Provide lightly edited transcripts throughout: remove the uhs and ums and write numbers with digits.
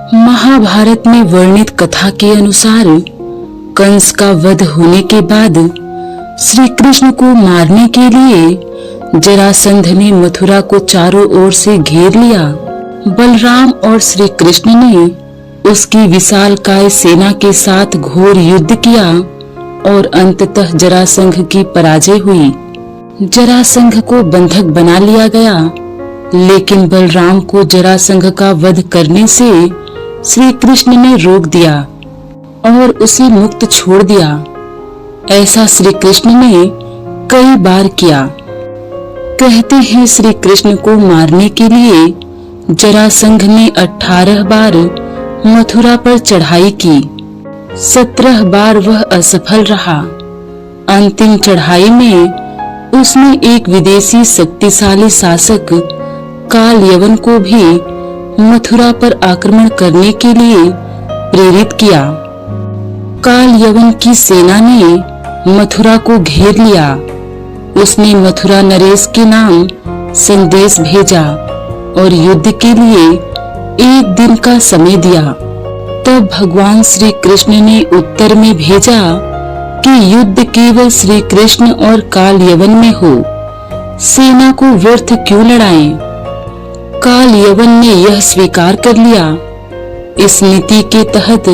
महाभारत में वर्णित कथा के अनुसार कंस का वध होने के बाद श्री कृष्ण को मारने के लिए जरासंध ने मथुरा को चारों ओर से घेर लिया। बलराम और श्री कृष्ण ने उसकी विशालकाय सेना के साथ घोर युद्ध किया और अंततः जरासंध की पराजय हुई। जरासंध को बंधक बना लिया गया, लेकिन बलराम को जरासंध का वध करने से श्री कृष्ण ने रोक दिया और उसे मुक्त छोड़ दिया। ऐसा श्री कृष्ण ने कई बार किया। कहते हैं श्री कृष्ण को मारने के लिए जरासंध ने 18 बार मथुरा पर चढ़ाई की। 17 बार वह असफल रहा। अंतिम चढ़ाई में उसने एक विदेशी शक्तिशाली शासक काल यवन को भी मथुरा पर आक्रमण करने के लिए प्रेरित किया। काल यवन की सेना ने मथुरा को घेर लिया। उसने मथुरा नरेश के नाम संदेश भेजा और युद्ध के लिए 1 दिन का समय दिया। तब भगवान श्री कृष्ण ने उत्तर में भेजा कि युद्ध केवल श्री कृष्ण और काल यवन में हो, सेना को व्यर्थ क्यों लड़ाएं। काल यवन ने यह स्वीकार कर लिया। इस नीति के तहत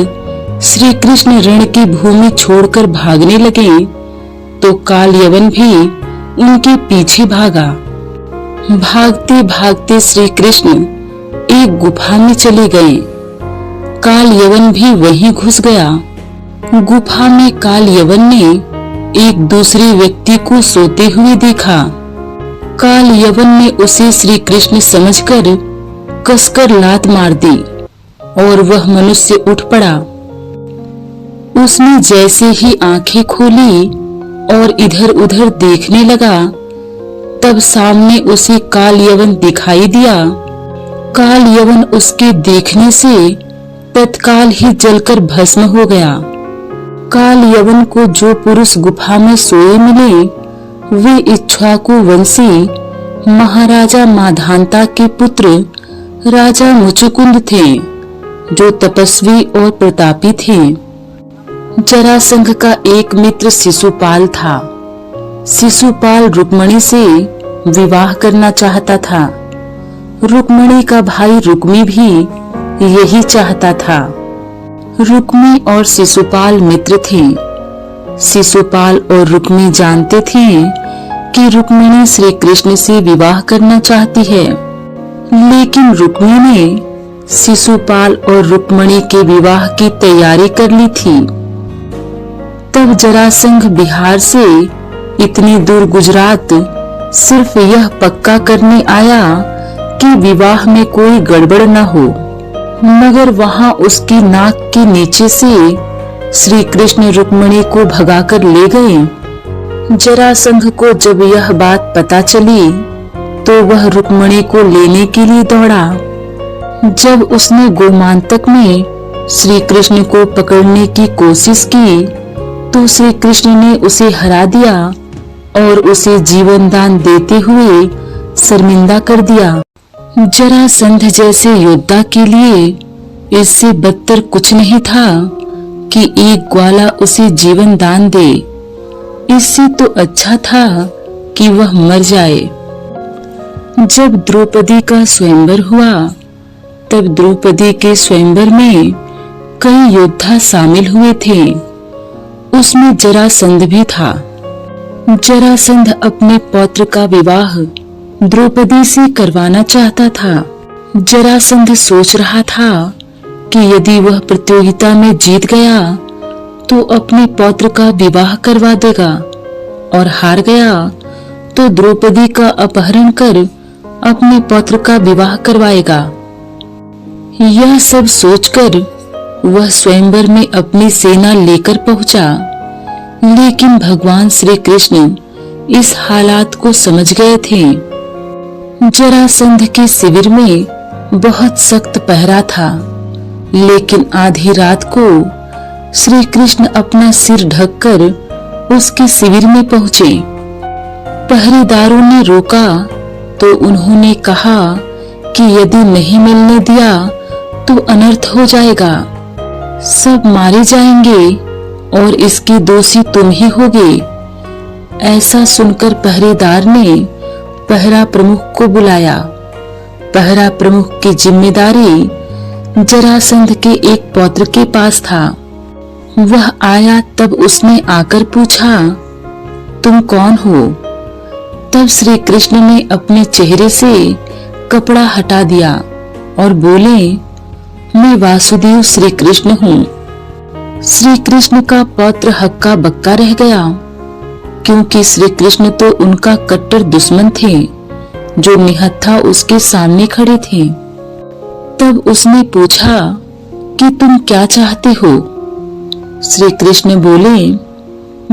श्री कृष्ण रण की भूमि छोड़कर भागने लगे तो काल यवन भी उनके पीछे भागा। भागते भागते श्री कृष्ण एक गुफा में चले गए। काल यवन भी वहीं घुस गया। गुफा में काल यवन ने एक दूसरे व्यक्ति को सोते हुए देखा। काल यवन ने उसे श्री कृष्ण समझकर कसकर लात मार दी और वह मनुष्य उठ पड़ा। उसने जैसे ही आंखें खोली और इधर उधर देखने लगा, तब सामने उसे काल यवन दिखाई दिया। काल यवन उसके देखने से तत्काल ही जलकर भस्म हो गया। काल यवन को जो पुरुष गुफा में सोए मिले वे इक्ष्वाकु वंशी महाराजा माधांता के पुत्र राजा मुचुकुंद थे, जो तपस्वी और प्रतापी थे। जरासंध का एक मित्र शिशुपाल था। शिशुपाल रुक्मणी से विवाह करना चाहता था। रुक्मणी का भाई रुक्मी भी यही चाहता था। रुक्मी और शिशुपाल मित्र थे। शिशुपाल और रुक्मी जानते थे कि रुक्मिणी श्री कृष्ण से विवाह करना चाहती है, लेकिन रुक्मी ने शिशुपाल और रुक्मिणी के विवाह की तैयारी कर ली थी। तब जरासंध बिहार से इतनी दूर गुजरात सिर्फ यह पक्का करने आया कि विवाह में कोई गड़बड़ न हो, मगर वहां उसकी नाक के नीचे से श्री कृष्ण रुक्मिणी को भगाकर ले गए। जरासंध को जब यह बात पता चली तो वह रुक्मिणी को लेने के लिए दौड़ा। जब उसने गोमांतक में श्री कृष्ण को पकड़ने की कोशिश की तो श्री कृष्ण ने उसे हरा दिया और उसे जीवन दान देते हुए शर्मिंदा कर दिया। जरासंध जैसे योद्धा के लिए इससे बदतर कुछ नहीं था कि एक ग्वाला उसे जीवन दान दे। इससे तो अच्छा था कि वह मर जाए। जब द्रौपदी का स्वयंवर हुआ तब द्रौपदी के स्वयंवर में कई योद्धा शामिल हुए थे। उसमें जरासंध भी था। जरासंध अपने पौत्र का विवाह द्रौपदी से करवाना चाहता था। जरासंध सोच रहा था कि यदि वह प्रतियोगिता में जीत गया तो अपने पौत्र का विवाह करवा देगा और हार गया तो द्रौपदी का अपहरण कर अपने पौत्र का विवाह करवाएगा। यह सब सोचकर वह स्वयंवर में अपनी सेना लेकर पहुंचा, लेकिन भगवान श्री कृष्ण इस हालात को समझ गए थे। जरासंध के शिविर में बहुत सख्त पहरा था, लेकिन आधी रात को श्री कृष्ण अपना सिर ढककर उसके शिविर में पहुंचे। पहरेदारों ने रोका तो उन्होंने कहा कि यदि नहीं मिलने दिया तो अनर्थ हो जाएगा, सब मारे जाएंगे और इसके दोषी तुम ही होगे। ऐसा सुनकर पहरेदार ने पहरा प्रमुख को बुलाया। पहरा प्रमुख की जिम्मेदारी जरासंध के एक पौत्र के पास था। वह आया तब उसने आकर पूछा, तुम कौन हो? तब श्री कृष्ण ने अपने चेहरे से कपड़ा हटा दिया और बोले, मैं वासुदेव श्री कृष्ण हूँ। श्री कृष्ण का पौत्र हक्का बक्का रह गया, क्योंकि श्री कृष्ण तो उनका कट्टर दुश्मन थे, जो निहत्था उसके सामने खड़े थे। तब उसने पूछा कि तुम क्या चाहते हो? श्री कृष्ण बोले,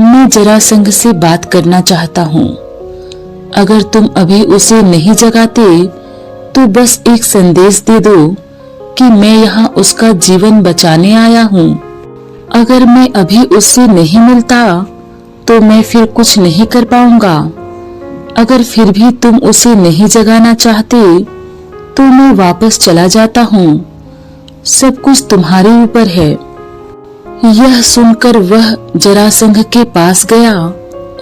मैं जरासंध से बात करना चाहता हूँ। अगर तुम अभी उसे नहीं जगाते तो बस एक संदेश दे दो कि मैं यहाँ उसका जीवन बचाने आया हूँ। अगर मैं अभी उससे नहीं मिलता तो मैं फिर कुछ नहीं कर पाऊंगा। अगर फिर भी तुम उसे नहीं जगाना चाहते तो मैं वापस चला जाता हूँ। सब कुछ तुम्हारे ऊपर है। यह सुनकर वह जरासंध के पास गया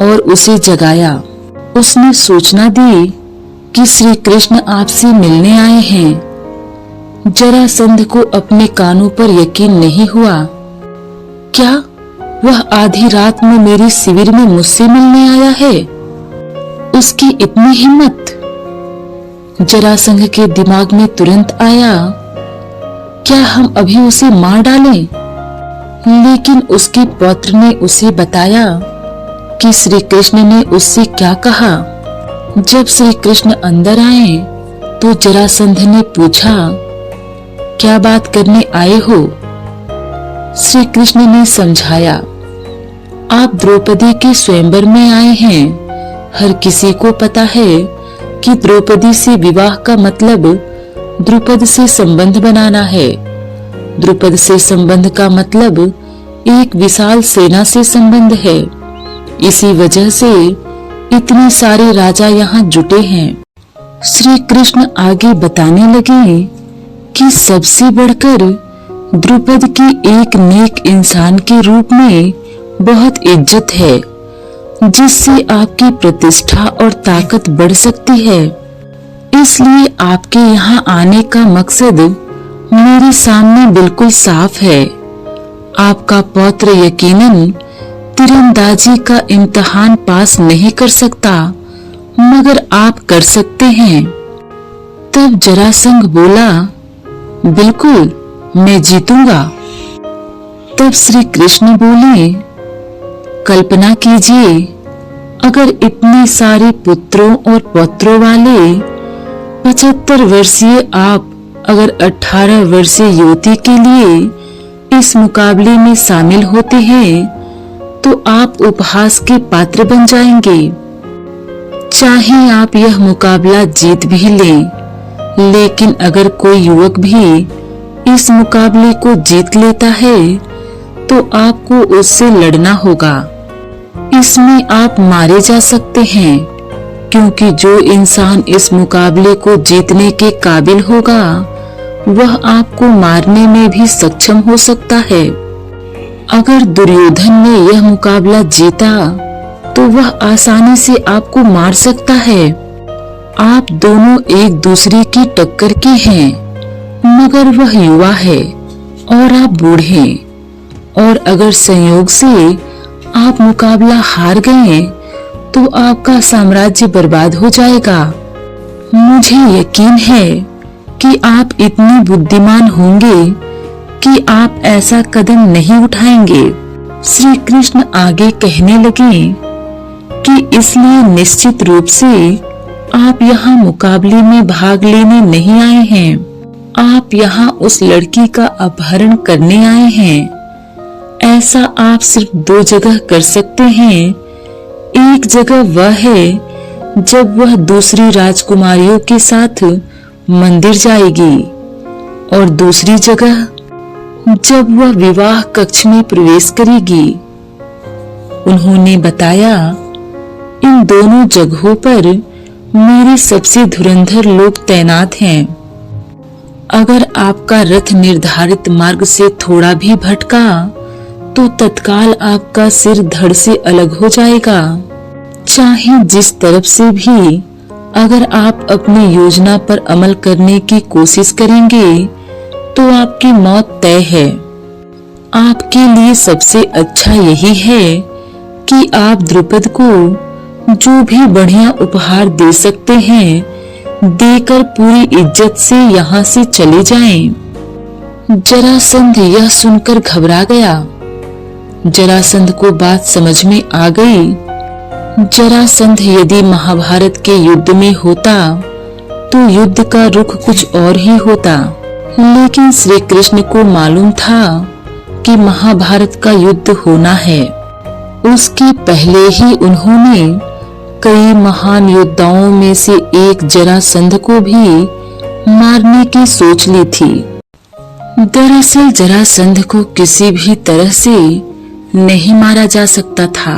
और उसे जगाया। उसने सूचना दी कि श्री कृष्ण आपसे मिलने आए हैं। जरासंध को अपने कानों पर यकीन नहीं हुआ। क्या वह आधी रात में मेरी शिविर में मुझसे मिलने आया है? उसकी इतनी हिम्मत! जरासंध के दिमाग में तुरंत आया, क्या हम अभी उसे मार डालें? लेकिन उसके पौत्र ने उसे बताया कि श्री कृष्ण ने उससे क्या कहा। जब श्री कृष्ण अंदर आए तो जरासंध ने पूछा, क्या बात करने आए हो? श्री कृष्ण ने समझाया, आप द्रौपदी के स्वयंवर में आए हैं। हर किसी को पता है कि द्रौपदी से विवाह का मतलब द्रुपद से संबंध बनाना है। द्रुपद से संबंध का मतलब एक विशाल सेना से संबंध है। इसी वजह से इतने सारे राजा यहाँ जुटे हैं। श्री कृष्ण आगे बताने लगे कि सबसे बढ़कर द्रुपद की एक नेक इंसान के रूप में बहुत इज्जत है, जिससे आपकी प्रतिष्ठा और ताकत बढ़ सकती है। इसलिए आपके यहाँ आने का मकसद मेरे सामने बिल्कुल साफ है। आपका पौत्र यकीनन तीरंदाजी का इम्तिहान पास नहीं कर सकता, मगर आप कर सकते हैं। तब जरासंध बोला, बिल्कुल मैं जीतूंगा। तब श्री कृष्ण बोले, कल्पना कीजिए, अगर इतने सारे पुत्रों और पौत्रों वाले 75 वर्षीय आप अगर 18 वर्षीय युवती के लिए इस मुकाबले में शामिल होते हैं तो आप उपहास के पात्र बन जाएंगे। चाहे आप यह मुकाबला जीत भी लें, लेकिन अगर कोई युवक भी इस मुकाबले को जीत लेता है तो आपको उससे लड़ना होगा। इसमें आप मारे जा सकते हैं, क्योंकि जो इंसान इस मुकाबले को जीतने के काबिल होगा वह आपको मारने में भी सक्षम हो सकता है। अगर दुर्योधन ने यह मुकाबला जीता तो वह आसानी से आपको मार सकता है। आप दोनों एक दूसरे की टक्कर के हैं, मगर वह युवा है और आप बूढ़े। और अगर संयोग से आप मुकाबला हार गए तो आपका साम्राज्य बर्बाद हो जाएगा। मुझे यकीन है कि आप इतने बुद्धिमान होंगे कि आप ऐसा कदम नहीं उठाएंगे। श्री कृष्ण आगे कहने लगे कि इसलिए निश्चित रूप से आप यहाँ मुकाबले में भाग लेने नहीं आए हैं। आप यहाँ उस लड़की का अपहरण करने आए हैं। ऐसा आप सिर्फ 2 जगह कर सकते हैं। एक जगह वह है जब वह दूसरी राजकुमारियों के साथ मंदिर जाएगी, और दूसरी जगह जब वह विवाह कक्ष में प्रवेश करेगी। उन्होंने बताया, इन दोनों जगहों पर मेरे सबसे धुरंधर लोग तैनात हैं। अगर आपका रथ निर्धारित मार्ग से थोड़ा भी भटका तो तत्काल आपका सिर धड़ से अलग हो जाएगा। चाहे जिस तरफ से भी अगर आप अपनी योजना पर अमल करने की कोशिश करेंगे तो आपकी मौत तय है। आपके लिए सबसे अच्छा यही है कि आप द्रुपद को जो भी बढ़िया उपहार दे सकते हैं देकर पूरी इज्जत से यहाँ से चले जाएं। जरासंध यह सुनकर घबरा गया। जरासंध को बात समझ में आ गई। जरासंध यदि महाभारत के युद्ध में होता तो युद्ध का रुख कुछ और ही होता, लेकिन श्री कृष्ण को मालूम था कि महाभारत का युद्ध होना है। उसके पहले ही उन्होंने कई महान योद्धाओं में से एक जरासंध को भी मारने की सोच ली थी। दरअसल जरासंध को किसी भी तरह से नहीं मारा जा सकता था,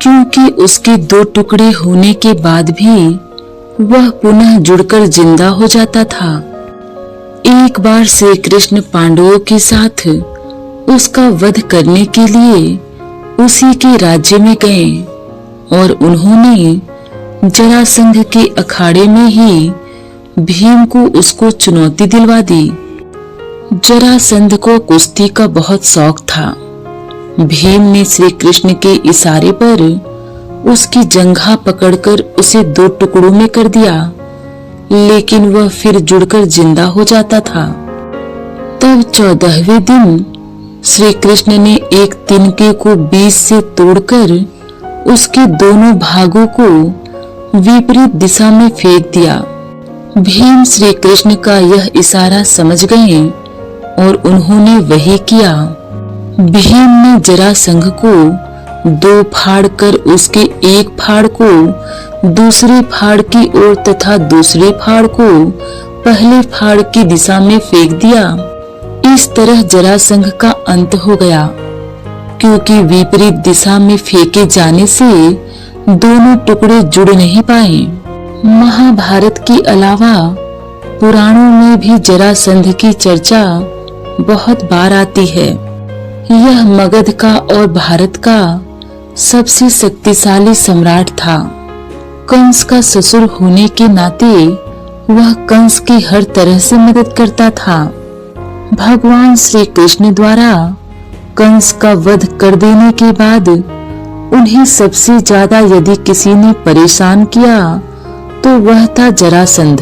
क्योंकि उसके 2 टुकड़े होने के बाद भी वह पुनः जुड़कर जिंदा हो जाता था। एक बार श्री कृष्ण पांडवों के साथ उसका वध करने के लिए उसी के राज्य में गए और उन्होंने जरासंध के अखाड़े में ही भीम को उसको चुनौती दिलवा दी। जरासंध को कुश्ती का बहुत शौक था। भीम ने श्री कृष्ण के इशारे पर उसकी जंघा पकड़कर उसे 2 टुकड़ों में कर दिया, लेकिन वह फिर जुड़कर जिंदा हो जाता था। तब 14वें दिन श्री कृष्ण ने एक तिनके को बीच से तोड़कर उसके दोनों भागों को विपरीत दिशा में फेंक दिया। भीम श्री कृष्ण का यह इशारा समझ गए और उन्होंने वही किया। भीम ने जरासंध को 2 फाड़ कर उसके एक फाड़ को दूसरे फाड़ की ओर तथा दूसरे फाड़ को पहले फाड़ की दिशा में फेंक दिया। इस तरह जरासंध का अंत हो गया, क्योंकि विपरीत दिशा में फेंके जाने से दोनों टुकड़े जुड़ नहीं पाए। महाभारत के अलावा पुराणों में भी जरासंध की चर्चा बहुत बार आती है। यह मगध का और भारत का सबसे शक्तिशाली सम्राट था। कंस का ससुर होने के नाते वह कंस की हर तरह से मदद करता था। भगवान श्री कृष्ण द्वारा कंस का वध कर देने के बाद उन्हें सबसे ज्यादा यदि किसी ने परेशान किया तो वह था जरासंध।